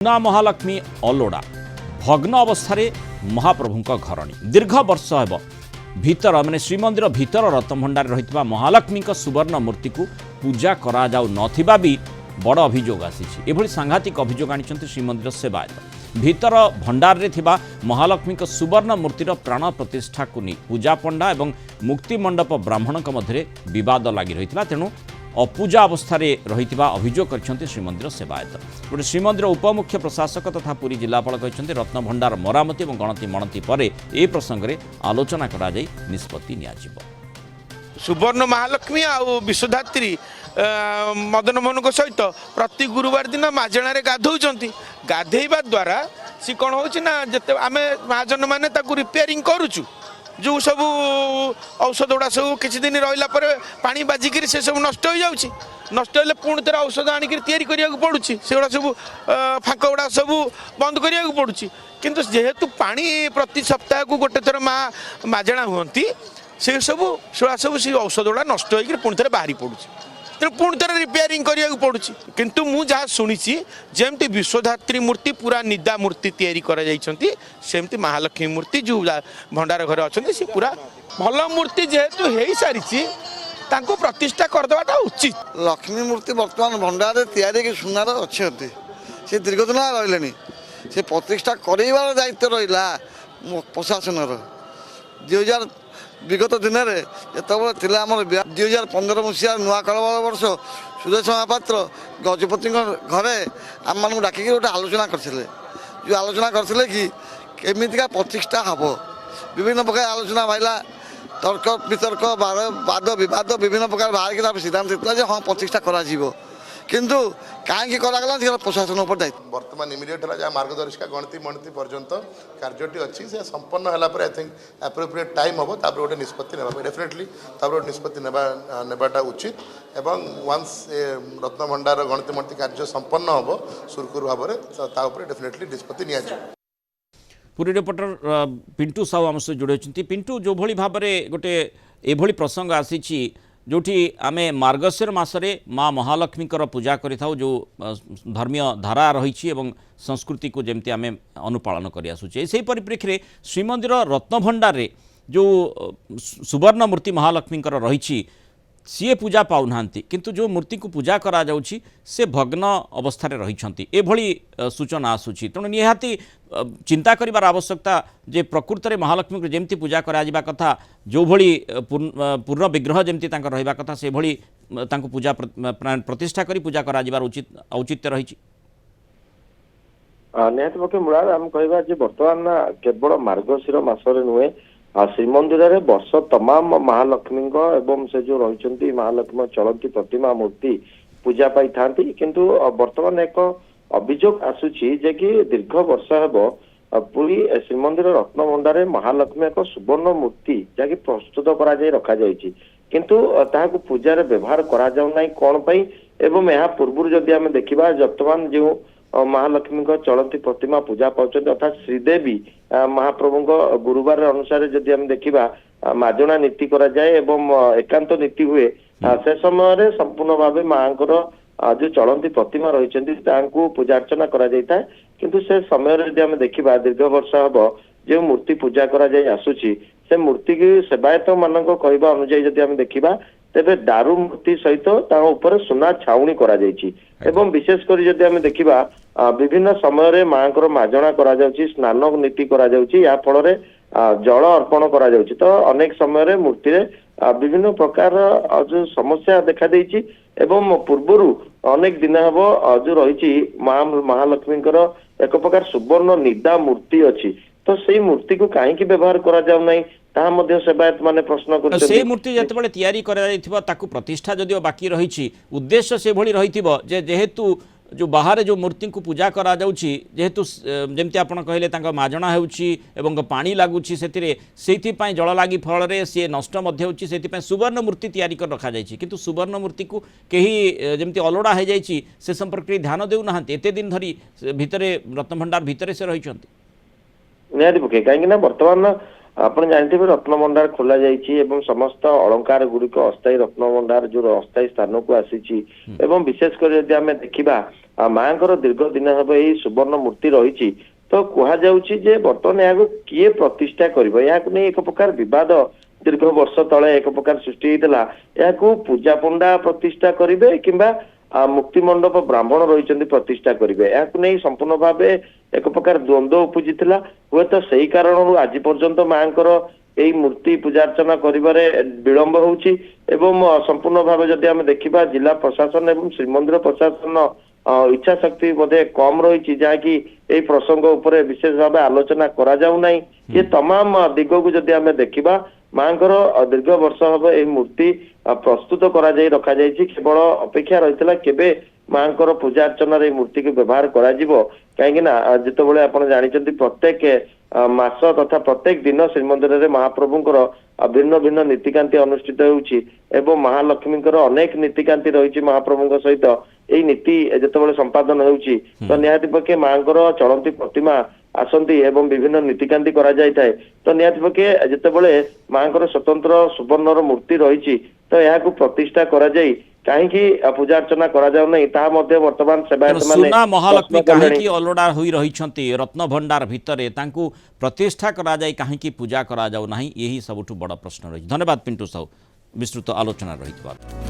ना महालक्ष्मी अलोड़ा भग्न अवस्था महाप्रभु घरणी दीर्घ वर्ष हेब भीतर माने श्रीमंदिर भीतर रत्नभंडार रही महालक्ष्मी सुवर्ण मूर्ति को पूजा करा जाऊ नथिबा भी बड़ अभियोग आसी सांघातिक अभियोग आनी श्रीमंदिर सेवायत भीतर भंडार रे थिबा महालक्ष्मी सुवर्ण मूर्तिर प्राण प्रतिष्ठा को नहीं पूजा पंडा और मुक्ति मंडप ब्राह्मण मध्य विवाद लगी रही तेणु अपूजा अवस्था रही अभियोग कर श्रीमंदिर सेवायत गोटे श्रीमंदिर उपमुख्य प्रशासक तथा पुरी जिलापाल कहते रत्नभंडार मरामती और गणति मणति पर ए प्रसंग में आलोचना करा जाई निष्पत्ति नियाजिबो। सुवर्ण महालक्ष्मी आ विश्वधात्री मदन मोहन सहित प्रति गुरुवार दिन माजणा गाधौंट गाधेवा द्वारा सी कौन हो आम महाजन मैंने रिपेयरिंग करुचु जो सब औषध गुड़ा सब किसी दिन रहा पानी बाजिक से सब नष्ट हो जाऊँगी नष्ट हेल्ले पुणी थे औषध आणिक पड़ू से गुड़ा सब फाँक गुड़ा सब बंद करा पड़ू किंतु जेहेतु पानी प्रति सप्ताह को गोटे थर माजणा हुंती से सब से औषध गुड़ा नष्ट होकर पुणी थे बाहरी पड़ू तेणु पुणी थे रिपेयरिंग करा पड़ू किंतु मु जहाँ शुणी जमती विश्वधात्री मूर्ति पूरा निदा मूर्ति तैयारी करमती महालक्ष्मी मूर्ति जो भंडार घर अच्छा सी पूरा भल मूर्ति जेहेतु हो सारी प्रतिष्ठा करदेटा उचित। लक्ष्मी मूर्ति बर्तमान भंडार तैयारी सुनार अच्छे से दीर्घ दिन रही से प्रतिष्ठा करार दायित्व रहा प्रशासन 2000 विगत दिन में जिते आम 2015 मसीहा नुआ कलवर वर्ष सुरेश महापात्र गजपति घरे आम मानक डाक गोटे आलोचना करते जो आलोचना करते कि केमिका प्रतिष्ठा हम विभिन्न प्रकार आलोचना भाईला तर्क वितर्क वाद विवाद विभिन्न प्रकार बाहर सिद्धांत होता हाँ प्रतिष्ठा करा किंतु कहीं कराला प्रशासन दायित्व बर्तमान इमिडिएट है जहाँ मार्गदर्शिका गणति मणति पर्यंत कार्यटी अच्छी से संपन्न है आई थिंक एप्रोप्रिएट टाइम हम गोटे निष्पत्ति ना डेफिनेटली गोटे निष्पत्ति नेबाटा उचित एवं वंस रत्नभंडार गणति मणति कार्य संपन्न हम सुरखुर भाव में डेफिनेटली निष्पत्ति नि पुरी रिपोर्टर पिंटू साहू आम सहित जोड़ी होती पिंटू जो भली भाव में गोटे एभली प्रसंग आसी जोठी आमे मार्गशीर मासरे माँ महालक्ष्मी पूजा करिथाउ जो धर्मीय धारा रही संस्कृति को जमती आमे अनुपालन करि आसुचे से परिप्रेक्षी में श्रीमंदिर रत्नभंडार रे जो सुवर्ण मूर्ति महालक्ष्मी रही सी पूजा पाऊना किंतु जो मूर्ति को पूजा करा जाउछि से भग्न अवस्था रही एभली सूचना आसूची तेणु निहाती चिंता करिवार आवश्यकता जे प्रकृत में महालक्ष्मी को जमती पूजा करा जिबा कथा जो भली पूर्ण विग्रह जमती रहिबा कथा से भली तांको पूजा प्रतिष्ठा करी पूजा करा जिबार औचित्य रही निहत पक्षे मूला आम कहवा बर्तमान केवल मार्गशीर मासरे नुहे श्रीमंदिर रे वर्ष तमाम महालक्ष्मी एवं से जो रही महालक्ष्मी चलती प्रतिमा मूर्ति पूजा पाई था किंतु वर्तमान एक अभियोग आसूची जे कि दीर्घ वर्ष हेब पुरी श्रीमंदिर रत्नभंडार महालक्ष्मी एक सुवर्ण मूर्ति जहाँकि प्रस्तुत करा रखा जाइछि किंतु ताहाकु पूजा रे व्यवहार करा जाउ नै कोन पई एवं यह पूर्व जदि आम देखिबा वर्तमान जो महालक्ष्मी चलती प्रतिमा पूजा पाँच अर्थात श्रीदेवी महाप्रभु गुरुवार अनुसार जदि हम देखा माजणा नीति करा जाए एवं एकांत नीति हुए से समय संपूर्ण भाव माँ जो चलती प्रतिमा रही पूजा अर्चना करा जाए किंतु से समय यदि हम देखा दीर्घ वर्ष हम जो मूर्ति पूजा करा जाए आसूची से मूर्ति की सेवायत मान कहवा अनुଯାयी जदि हम देखा तेरे दारू मूर्ति सहित ऊपर सुना छाउणी करा जाइछि एवं विशेषकर जदि हम देखा विभिन्न समय माँ माजणा करा जाउछि स्नान नीति करा जाउछि या फल जल अर्पण करा जाउछि तो अनेक समय मूर्ति विभिन्न प्रकार जो समस्या देखा देइछि एवं पूर्वर अनेक दिन हम जो रही महालक्ष्मी एक प्रकार सुवर्ण निदा मूर्ति अच्छी तो से मूर्ति को कहीं व्यवहार करा जाउ नै ताहा मध्य सेवायत माने प्रश्न करते से मूर्ति जतबेले तैयारी करा जाइथिबा ताकु प्रतिष्ठा जदिओ बाकी रही उद्देश्य से भली रहिथिबो जे जेहेतु जो बाहर जो मूर्ति को पूजा करा जाउछि जेहेतु जेमति आपण कहले तांका माजणा हेउछि एवं पानी लागुछि सेति पई जल लागी फल रे से नष्ट मध्य होछि सेति पई सुवर्ण मूर्ति तैयारी कर रखा जाइछि किंतु सुवर्ण मूर्ति को केही जेमति अलोड़ा हे जाइछि से संपर्क ध्यान देउ नाहंती एते दिन धरी भितरे रत्नभंडार भितरे से रहिछंती निहाती पके कहीं वर्तमान ଆପଣ ଜାଣିଥିବେ ରତ୍ନଭଣ୍ଡାର ଖୋଲା ଯାଇଛି ଏବଂ ସମସ୍ତ ଅଳଙ୍କାର ଗୁଡିକ ଅସ୍ଥାୟୀ ରତ୍ନଭଣ୍ଡାର ଯୋଉ ଅସ୍ଥାୟୀ ସ୍ଥାନକୁ ଆସିଛି ଏବଂ ବିଶେଷ କରି ଯଦି ଆମେ ଦେଖିବା ମାଙ୍କର ଦୀର୍ଘ ଦିନ ହେବ ଏହି ସୁବର୍ଣ୍ଣ ମୂର୍ତ୍ତି ରହିଛି ତ କୁହାଯାଉଛି ଯେ ବର୍ତ୍ତମାନ ଏହାକୁ କିଏ ପ୍ରତିଷ୍ଠା କରିବ ଏହାକୁ ନେଇ ଏକ ପ୍ରକାର ବିବାଦ ଦୀର୍ଘ ବର୍ଷ ତଳେ ଏକ ପ୍ରକାର ସୃଷ୍ଟି ହେଇଥିଲା ଏହାକୁ ପୂଜା ପଣ୍ଡା ପ୍ରତିଷ୍ଠା କରିବେ କିମ୍ବା ମୁକ୍ତି ମଣ୍ଡପ ବ୍ରାହ୍ମଣ ରହିଛନ୍ତି ପ୍ରତିଷ୍ଠା କରିବେ ଏହାକୁ ନେଇ ସମ୍ପୂର୍ଣ୍ଣ ଭାବେ ଏକ ପ୍ରକାର ଦ୍ୱନ୍ଦ୍ୱ ଉପୁଜିଥିଲା ହୁଏତ ସେଇ କାରଣରୁ ଆଜି ପର୍ଯ୍ୟନ୍ତ ମାଙ୍କର ଏଇ ମୂର୍ତ୍ତି ପୂଜାର୍ଚ୍ଚନା କରିବାରେ ବିଳମ୍ବ ହେଉଛି ଏବଂ ସମ୍ପୂର୍ଣ୍ଣ ଭାବେ ଯଦି ଆମେ ଦେଖିବା ଜିଲ୍ଲା ପ୍ରଶାସନ ଏବଂ ଶ୍ରୀମନ୍ଦିର ପ୍ରଶାସନ ଇଚ୍ଛା ଶକ୍ତି ବୋଧେ କମ ରହିଛି ଯାହାକି ଏଇ ପ୍ରସଙ୍ଗ ଉପରେ ବିଶେଷ ଭାବେ ଆଲୋଚନା କରାଯାଉନାହିଁ ଏ ତମାମ ଦିଗକୁ ଯଦି ଆମେ ଦେଖିବା ମାଙ୍କର ଦୀର୍ଘ ବର୍ଷ ହବ ଏହି ମୂର୍ତ୍ତି ପ୍ରସ୍ତୁତ କରାଯାଇ ରଖାଯାଇଛି କେବଳ ଅପେକ୍ଷା ରହିଥିଲା କେବେ ମାଙ୍କର ପୂଜା ଅର୍ଚ୍ଚନାରେ ଏହି ମୂର୍ତ୍ତିକୁ ବ୍ୟବହାର କରାଯିବ କାହିଁକି ନା ଯେତେବେଳେ ଆପଣ ଜାଣିଛନ୍ତି ପ୍ରତ୍ୟେକ ମାସ ତଥା ପ୍ରତ୍ୟେକ ଦିନ ଶ୍ରୀମନ୍ଦିରରେ ମହାପ୍ରଭୁଙ୍କର ଭିନ୍ନ ଭିନ୍ନ ନୀତିକାନ୍ତି ଅନୁଷ୍ଠିତ ହେଉଛି ଏବଂ ମହାଲକ୍ଷ୍ମୀଙ୍କର ଅନେକ ନୀତିକାନ୍ତି ରହିଛି ମହାପ୍ରଭୁଙ୍କ ସହିତ ଏଇ ନୀତି ଯେତେବେଳେ ସମ୍ପାଦନ ହେଉଛି ତ ନିହାତି ପକ୍ଷେ ମାଙ୍କର ଚଳନ୍ତି ପ୍ରତିମା ଆସନ୍ତି ଏବଂ ବିଭିନ୍ନ ନୀତିକାନ୍ତି କରାଯାଇଥାଏ ତ ନିହାତି ପକ୍ଷେ ଯେତେବେଳେ ମାଙ୍କର ସ୍ୱତନ୍ତ୍ର ସୁବର୍ଣ୍ଣର ମୂର୍ତ୍ତି ରହିଛି ତ ଏହାକୁ ପ୍ରତିଷ୍ଠା କରାଯାଇ କାହିଁକି ପୂଜା ଅର୍ଚ୍ଚନା କରାଯାଉନାହିଁ ତାହା ମଧ୍ୟ ବର୍ତ୍ତମାନ ସେବାୟତ ମାନେ ସୁନା ମହାଲକ୍ଷ୍ମୀ କାହିଁକି ଅଲୋଡା ହୋଇ ରହିଛନ୍ତି ରତ୍ନଭଣ୍ଡାର ଭିତରେ ତାଙ୍କୁ ପ୍ରତିଷ୍ଠା କରାଯାଇ କାହିଁକି ପୂଜା କରାଯାଉ ନାହିଁ ଏହି ସବୁଠୁ ବଡ଼ ପ୍ରଶ୍ନ ରହିଛି ଧନ୍ୟବାଦ ପିଣ୍ଟୁ ସାହୁ ବିସ୍ତୃତ ଆଲୋଚନା ରହିଥିବାରୁ।